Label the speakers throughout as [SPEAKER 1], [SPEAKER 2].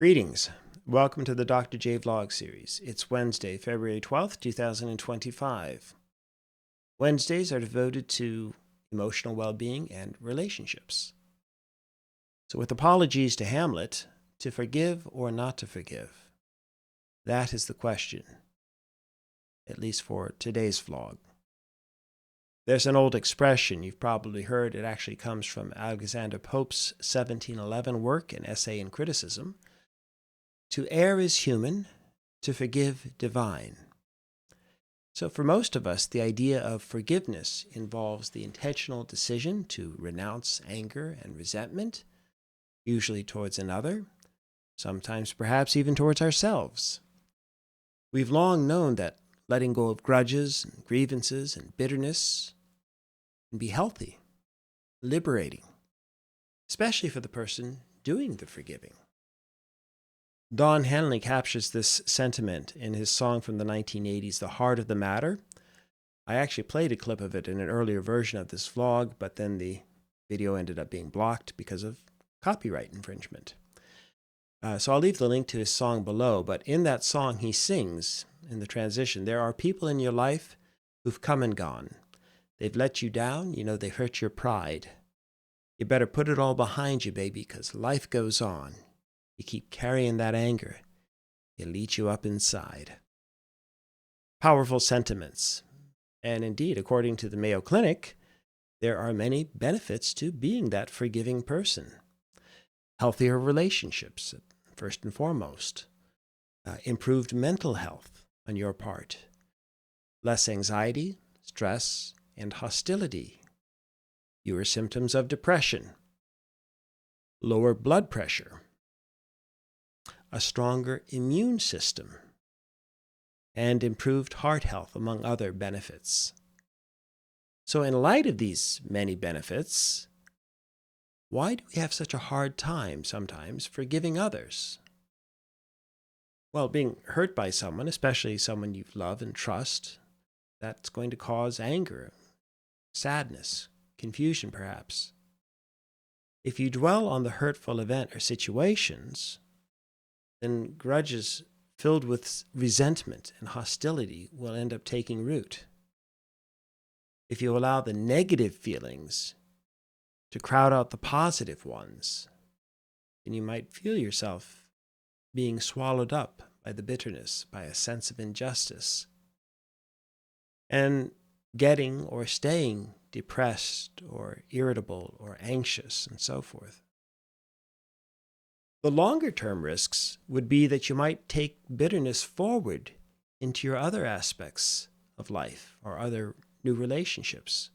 [SPEAKER 1] Greetings. Welcome to the Dr. J Vlog series. It's Wednesday, February 12th, 2025. Wednesdays are devoted to emotional well-being and relationships. So with apologies to Hamlet, to forgive or not to forgive? That is the question, at least for today's vlog. There's an old expression you've probably heard. It actually comes from Alexander Pope's 1711 work, An Essay in Criticism. To err is human, to forgive divine. So for most of us, the idea of forgiveness involves the intentional decision to renounce anger and resentment, usually towards another, sometimes perhaps even towards ourselves. We've long known that letting go of grudges and grievances and bitterness can be healthy, liberating, especially for the person doing the forgiving. Don Henley captures this sentiment in his song from the 1980s, The Heart of the Matter. I actually played a clip of it in an earlier version of this vlog, but then the video ended up being blocked because of copyright infringement. So I'll leave the link to his song below, but in that song he sings, in the transition, there are people in your life who've come and gone. They've let you down, they've hurt your pride. You better put it all behind you, baby, because life goes on. You keep carrying that anger. It'll eat you up inside. Powerful sentiments. And indeed, according to the Mayo Clinic, there are many benefits to being that forgiving person. Healthier relationships, first and foremost. Improved mental health on your part. Less anxiety, stress, and hostility. Fewer symptoms of depression. Lower blood pressure. A stronger immune system, and improved heart health, among other benefits. So in light of these many benefits, why do we have such a hard time sometimes forgiving others? Well, being hurt by someone, especially someone you love and trust, that's going to cause anger, sadness, confusion perhaps. If you dwell on the hurtful event or situations, then grudges filled with resentment and hostility will end up taking root. If you allow the negative feelings to crowd out the positive ones, then you might feel yourself being swallowed up by the bitterness, by a sense of injustice, and getting or staying depressed or irritable or anxious and so forth. The longer-term risks would be that you might take bitterness forward into your other aspects of life or other new relationships.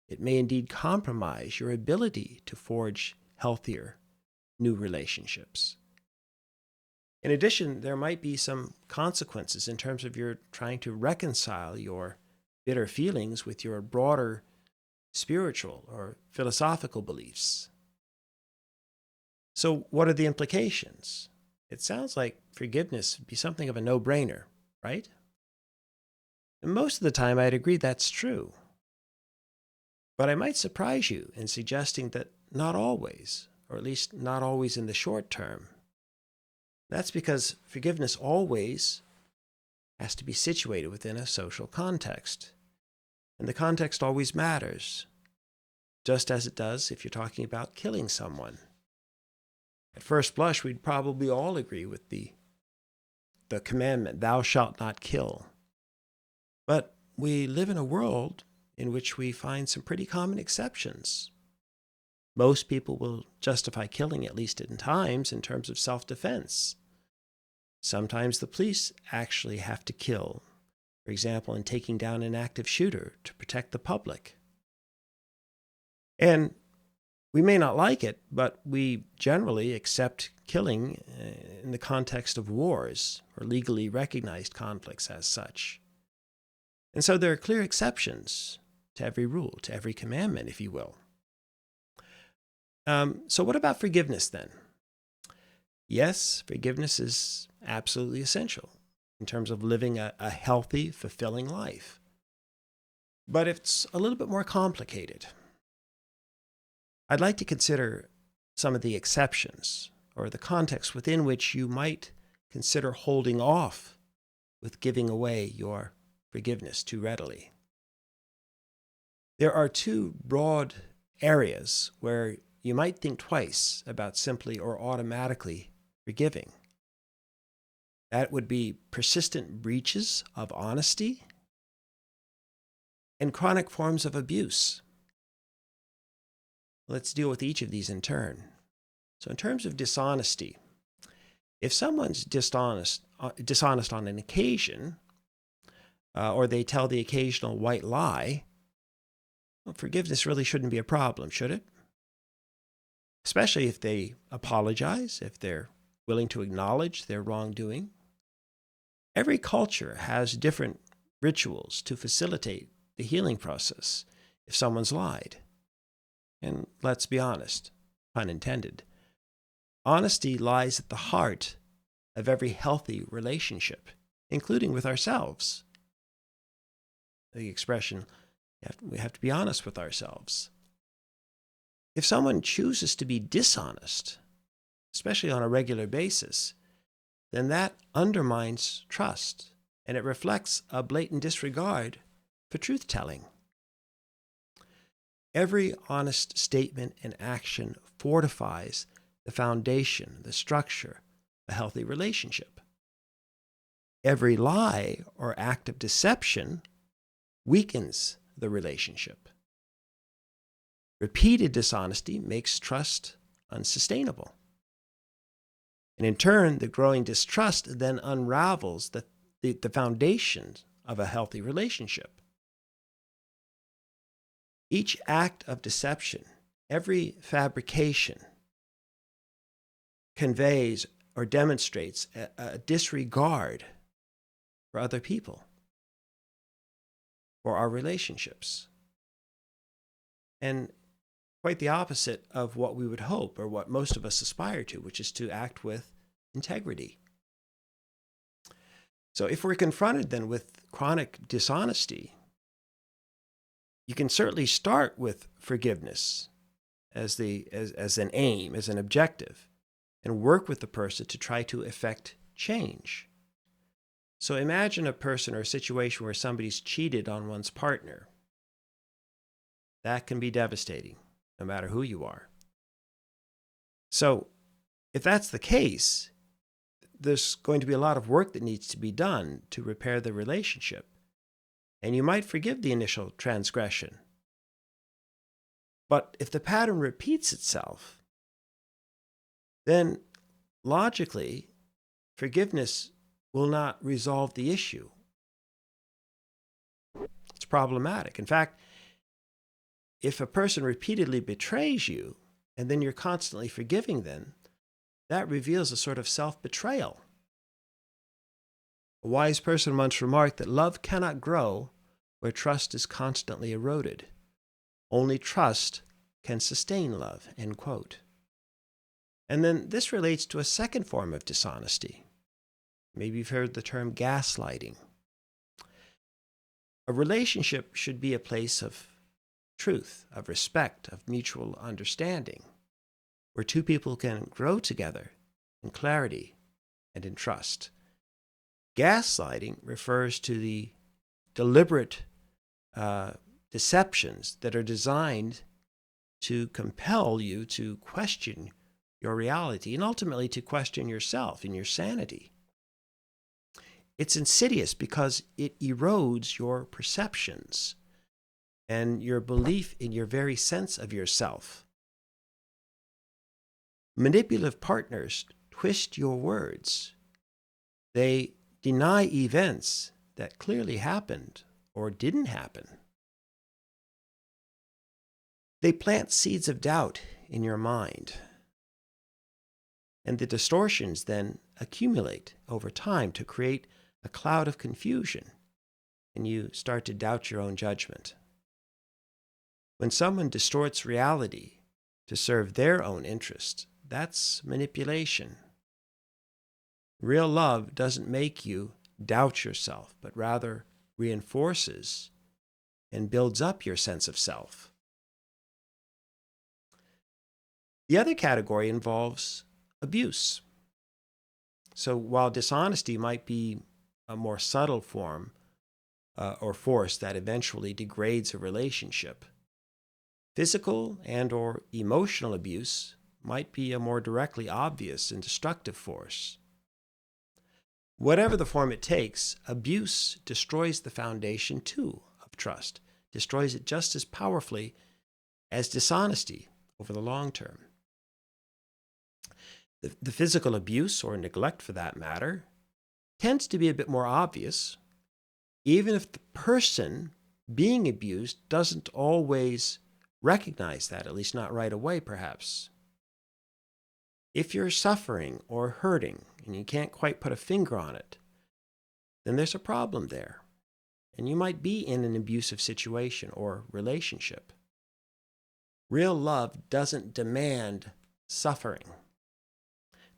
[SPEAKER 1] It may indeed compromise your ability to forge healthier new relationships. In addition, there might be some consequences in terms of your trying to reconcile your bitter feelings with your broader spiritual or philosophical beliefs. So what are the implications? It sounds like forgiveness would be something of a no-brainer, right? And most of the time I'd agree that's true. But I might surprise you in suggesting that not always, or at least not always in the short term. That's because forgiveness always has to be situated within a social context. And the context always matters, just as it does if you're talking about killing someone. At first blush, we'd probably all agree with the commandment, thou shalt not kill. But we live in a world in which we find some pretty common exceptions. Most people will justify killing, at least in times, in terms of self-defense. Sometimes the police actually have to kill, for example, in taking down an active shooter to protect the public. And we may not like it, but we generally accept killing in the context of wars or legally recognized conflicts as such. And so there are clear exceptions to every rule, to every commandment, if you will. So what about forgiveness then? Yes, forgiveness is absolutely essential in terms of living a healthy, fulfilling life. But it's a little bit more complicated. I'd like to consider some of the exceptions, or the context within which you might consider holding off with giving away your forgiveness too readily. There are two broad areas where you might think twice about simply or automatically forgiving. That would be persistent breaches of honesty and chronic forms of abuse. Let's deal with each of these in turn. So in terms of dishonesty, if someone's dishonest on an occasion, or they tell the occasional white lie, well, forgiveness really shouldn't be a problem, should it? Especially if they apologize, if they're willing to acknowledge their wrongdoing. Every culture has different rituals to facilitate the healing process if someone's lied. And let's be honest, pun intended, honesty lies at the heart of every healthy relationship, including with ourselves. The expression, we have to be honest with ourselves. If someone chooses to be dishonest, especially on a regular basis, then that undermines trust, and it reflects a blatant disregard for truth-telling. Every honest statement and action fortifies the foundation, the structure, of a healthy relationship. Every lie or act of deception weakens the relationship. Repeated dishonesty makes trust unsustainable. And in turn, the growing distrust then unravels the foundations of a healthy relationship. Each act of deception, every fabrication, conveys or demonstrates a disregard for other people, for our relationships, and quite the opposite of what we would hope or what most of us aspire to, which is to act with integrity. So if we're confronted then with chronic dishonesty, you can certainly start with forgiveness as an aim, as an objective, and work with the person to try to effect change. So imagine a person or a situation where somebody's cheated on one's partner. That can be devastating, no matter who you are. So if that's the case, there's going to be a lot of work that needs to be done to repair the relationship. And you might forgive the initial transgression. But if the pattern repeats itself, then logically, forgiveness will not resolve the issue. It's problematic. In fact, if a person repeatedly betrays you, and then you're constantly forgiving them, that reveals a sort of self-betrayal. A wise person once remarked that love cannot grow where trust is constantly eroded. Only trust can sustain love, end quote. And then this relates to a second form of dishonesty. Maybe you've heard the term gaslighting. A relationship should be a place of truth, of respect, of mutual understanding, where two people can grow together in clarity and in trust. Gaslighting refers to the deliberate deceptions that are designed to compel you to question your reality and ultimately to question yourself and your sanity. It's insidious because it erodes your perceptions and your belief in your very sense of yourself. Manipulative partners twist your words. They deny events that clearly happened or didn't happen. They plant seeds of doubt in your mind. And the distortions then accumulate over time to create a cloud of confusion, and you start to doubt your own judgment. When someone distorts reality to serve their own interest, that's manipulation. Real love doesn't make you doubt yourself, but rather reinforces and builds up your sense of self. The other category involves abuse. So while dishonesty might be a more subtle form or force that eventually degrades a relationship, physical and or emotional abuse might be a more directly obvious and destructive force. Whatever the form it takes, abuse destroys the foundation, too, of trust, destroys it just as powerfully as dishonesty over the long term. The physical abuse, or neglect for that matter, tends to be a bit more obvious, even if the person being abused doesn't always recognize that, at least not right away, perhaps. If you're suffering or hurting and you can't quite put a finger on it, then there's a problem there, and you might be in an abusive situation or relationship. Real love doesn't demand suffering.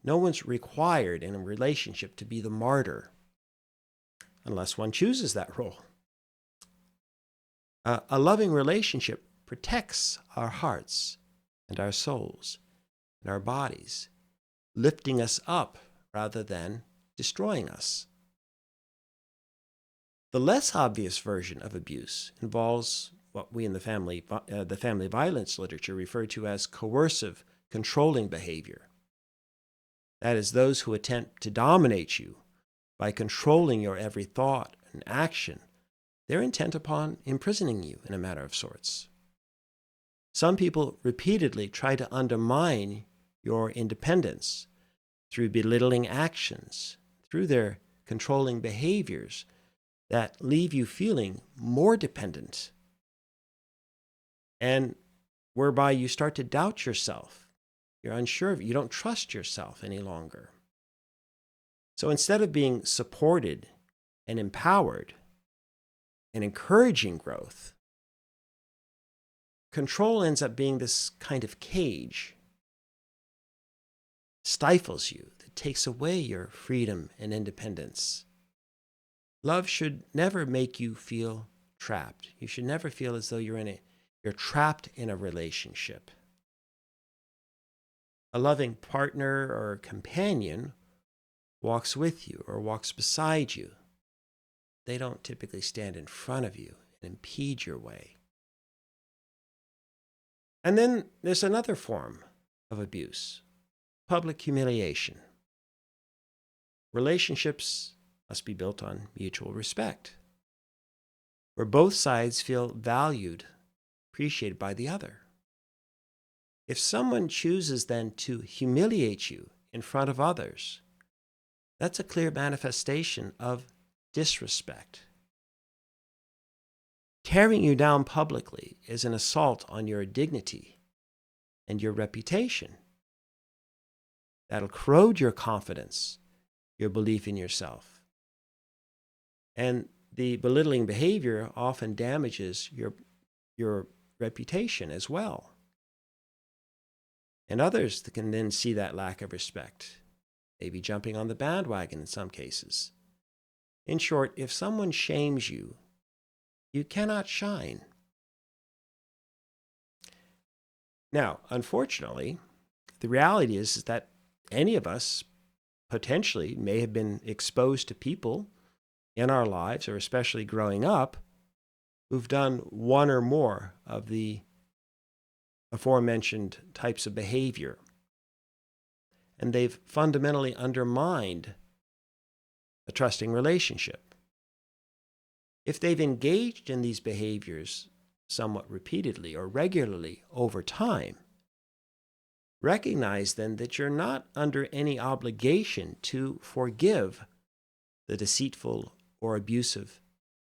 [SPEAKER 1] No one's required in a relationship to be the martyr, unless one chooses that role. A loving relationship protects our hearts and our souls and our bodies, lifting us up rather than destroying us. The less obvious version of abuse involves what we in the family violence literature refer to as coercive, controlling behavior. That is, those who attempt to dominate you by controlling your every thought and action. They're intent upon imprisoning you in a matter of sorts. Some people repeatedly try to undermine your independence through belittling actions, through their controlling behaviors that leave you feeling more dependent, and whereby you start to doubt yourself. You're unsure of it. You don't trust yourself any longer. So instead of being supported and empowered and encouraging growth, control ends up being this kind of cage, stifles you, that takes away your freedom and independence. Love should never make you feel trapped. You should never feel as though you're trapped in a relationship. A loving partner or companion walks with you or walks beside you. They don't typically stand in front of you and impede your way. And then there's another form of abuse, public humiliation. Relationships must be built on mutual respect, where both sides feel valued, appreciated by the other. If someone chooses then to humiliate you in front of others, that's a clear manifestation of disrespect. Tearing you down publicly is an assault on your dignity and your reputation. That'll corrode your confidence, your belief in yourself. And the belittling behavior often damages your reputation as well. And others can then see that lack of respect, maybe jumping on the bandwagon in some cases. In short, if someone shames you, you cannot shine. Now, unfortunately, the reality is that any of us potentially may have been exposed to people in our lives, or especially growing up, who've done one or more of the aforementioned types of behavior. And they've fundamentally undermined a trusting relationship. If they've engaged in these behaviors somewhat repeatedly or regularly over time, recognize then that you're not under any obligation to forgive the deceitful or abusive,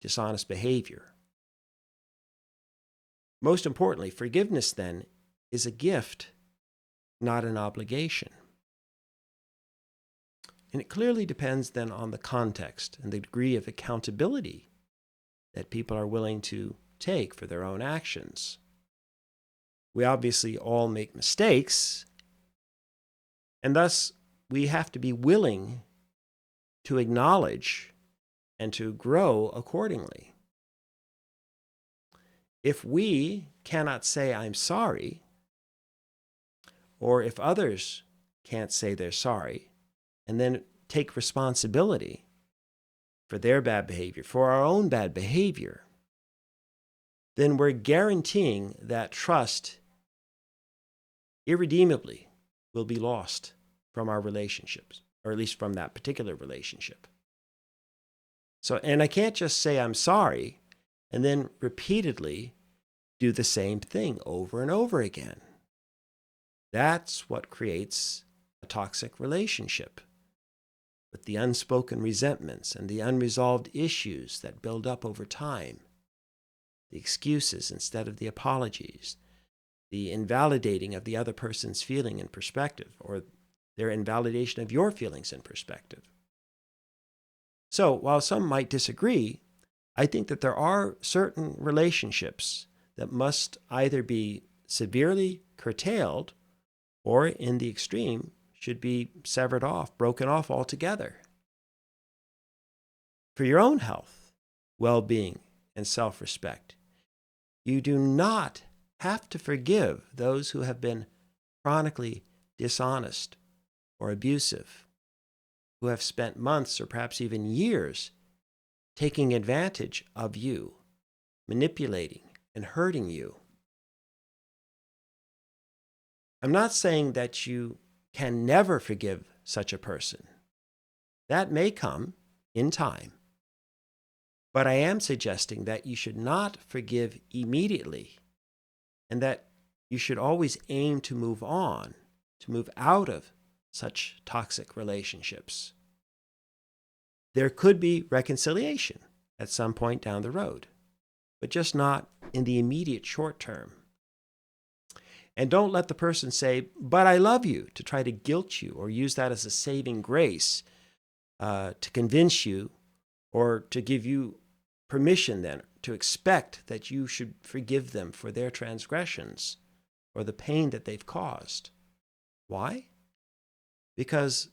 [SPEAKER 1] dishonest behavior. Most importantly, forgiveness then is a gift, not an obligation. And it clearly depends then on the context and the degree of accountability that people are willing to take for their own actions. We obviously all make mistakes, and thus we have to be willing to acknowledge and to grow accordingly. If we cannot say, "I'm sorry," or if others can't say they're sorry, and then take responsibility for their bad behavior, for our own bad behavior, then we're guaranteeing that trust irredeemably will be lost from our relationships, or at least from that particular relationship. So, and I can't just say I'm sorry and then repeatedly do the same thing over and over again. That's what creates a toxic relationship, with the unspoken resentments and the unresolved issues that build up over time, the excuses instead of the apologies, the invalidating of the other person's feeling and perspective, or their invalidation of your feelings and perspective. So, while some might disagree, I think that there are certain relationships that must either be severely curtailed or, in the extreme, should be severed off, broken off altogether. For your own health, well-being, and self-respect, you do not have to forgive those who have been chronically dishonest or abusive, who have spent months or perhaps even years taking advantage of you, manipulating and hurting you. I'm not saying that you can never forgive such a person. That may come in time. But I am suggesting that you should not forgive immediately, and that you should always aim to move on, to move out of such toxic relationships. There could be reconciliation at some point down the road, but just not in the immediate short term. And don't let the person say, "But I love you," to try to guilt you or use that as a saving grace to convince you or to give you permission then to expect that you should forgive them for their transgressions or the pain that they've caused. Why? Because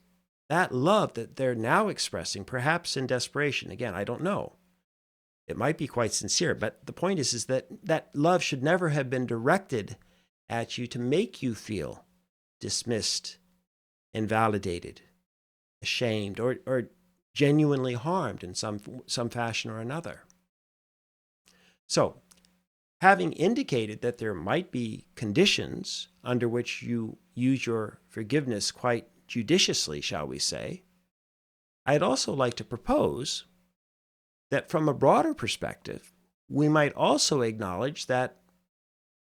[SPEAKER 1] that love that they're now expressing, perhaps in desperation, again, I don't know. It might be quite sincere, but the point is that that love should never have been directed at you to make you feel dismissed, invalidated, ashamed, or genuinely harmed in some fashion or another. So, having indicated that there might be conditions under which you use your forgiveness quite judiciously, shall we say, I'd also like to propose that from a broader perspective, we might also acknowledge that,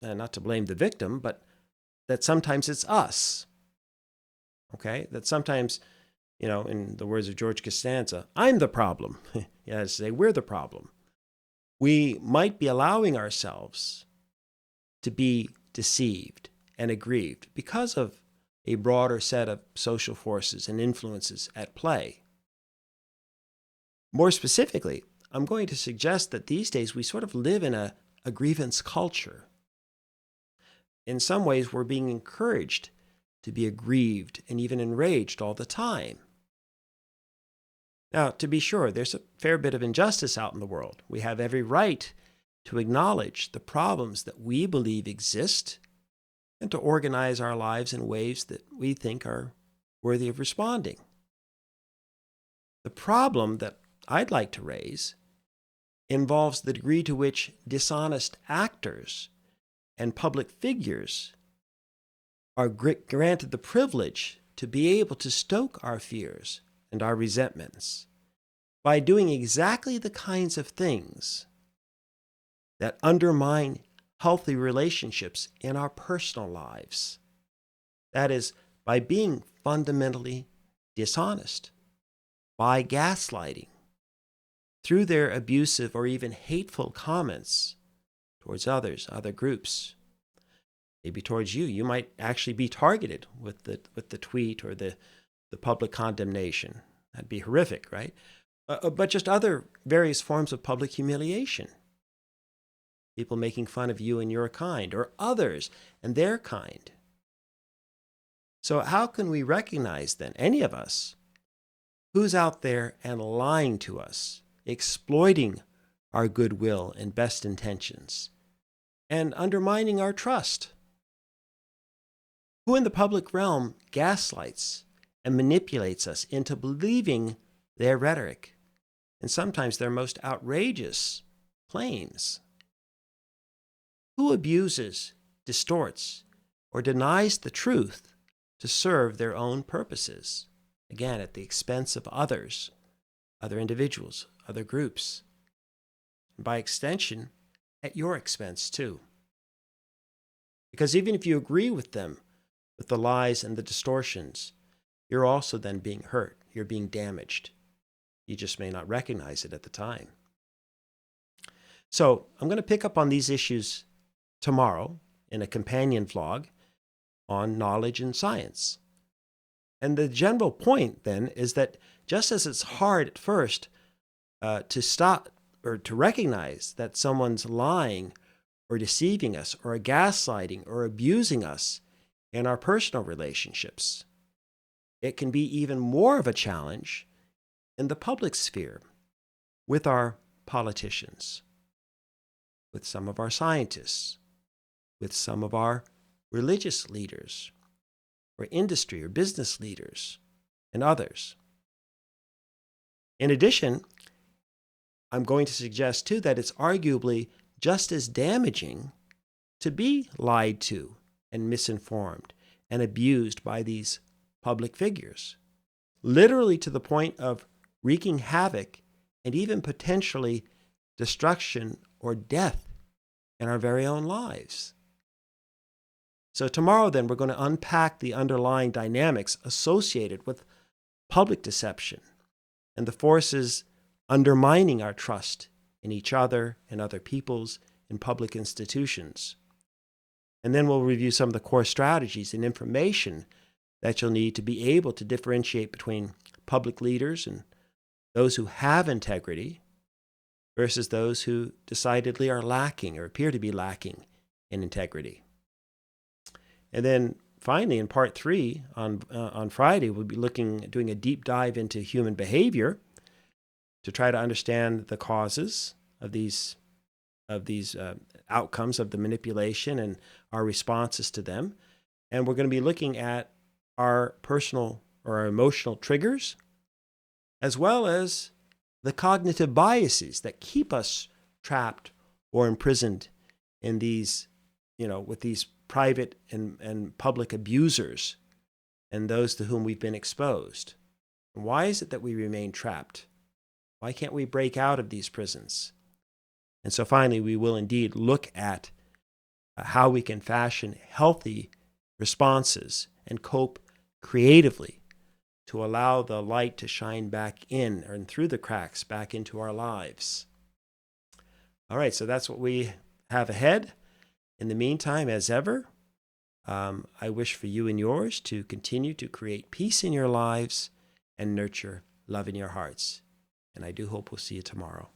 [SPEAKER 1] not to blame the victim, but that sometimes it's us. Okay? That sometimes, in the words of George Costanza, I'm the problem. Yeah, say we're the problem. We might be allowing ourselves to be deceived and aggrieved because of a broader set of social forces and influences at play. More specifically, I'm going to suggest that these days we sort of live in a grievance culture. In some ways, we're being encouraged to be aggrieved and even enraged all the time. Now, to be sure, there's a fair bit of injustice out in the world. We have every right to acknowledge the problems that we believe exist and to organize our lives in ways that we think are worthy of responding. The problem that I'd like to raise involves the degree to which dishonest actors and public figures are granted the privilege to be able to stoke our fears and our resentments by doing exactly the kinds of things that undermine healthy relationships in our personal lives. That is, by being fundamentally dishonest, by gaslighting, through their abusive or even hateful comments towards others, other groups. Maybe towards you. You might actually be targeted with the tweet or the public condemnation. That'd be horrific, right? But just other various forms of public humiliation. People making fun of you and your kind, or others and their kind. So how can we recognize then, any of us, who's out there and lying to us, exploiting our goodwill and best intentions, and undermining our trust? Who in the public realm gaslights and manipulates us into believing their rhetoric and sometimes their most outrageous claims? Who abuses, distorts, or denies the truth to serve their own purposes, again, at the expense of others, other individuals, other groups, and by extension, at your expense too? Because even if you agree with them, with the lies and the distortions, you're also then being hurt. You're being damaged. You just may not recognize it at the time. So I'm going to pick up on these issues tomorrow in a companion vlog on knowledge and science. And the general point then is that just as it's hard at first to stop or to recognize that someone's lying or deceiving us or gaslighting or abusing us in our personal relationships, it can be even more of a challenge in the public sphere with our politicians, with some of our scientists, with some of our religious leaders, or industry or business leaders, and others. In addition, I'm going to suggest too that it's arguably just as damaging to be lied to and misinformed and abused by these public figures, literally to the point of wreaking havoc and even potentially destruction or death in our very own lives. So tomorrow then we're going to unpack the underlying dynamics associated with public deception and the forces undermining our trust in each other and other peoples in public institutions. And then we'll review some of the core strategies and information that you'll need to be able to differentiate between public leaders and those who have integrity versus those who decidedly are lacking or appear to be lacking in integrity. And then finally, in part 3 on Friday, we'll be doing a deep dive into human behavior to try to understand the causes of these outcomes of the manipulation and our responses to them. And we're going to be looking at our personal or our emotional triggers, as well as the cognitive biases that keep us trapped or imprisoned in these, with these private and public abusers and those to whom we've been exposed. And why is it that we remain trapped? Why can't we break out of these prisons? And so finally, we will indeed look at how we can fashion healthy responses and cope creatively to allow the light to shine back in and through the cracks back into our lives. All right, so that's what we have ahead. In the meantime, as ever, I wish for you and yours to continue to create peace in your lives and nurture love in your hearts. And I do hope we'll see you tomorrow.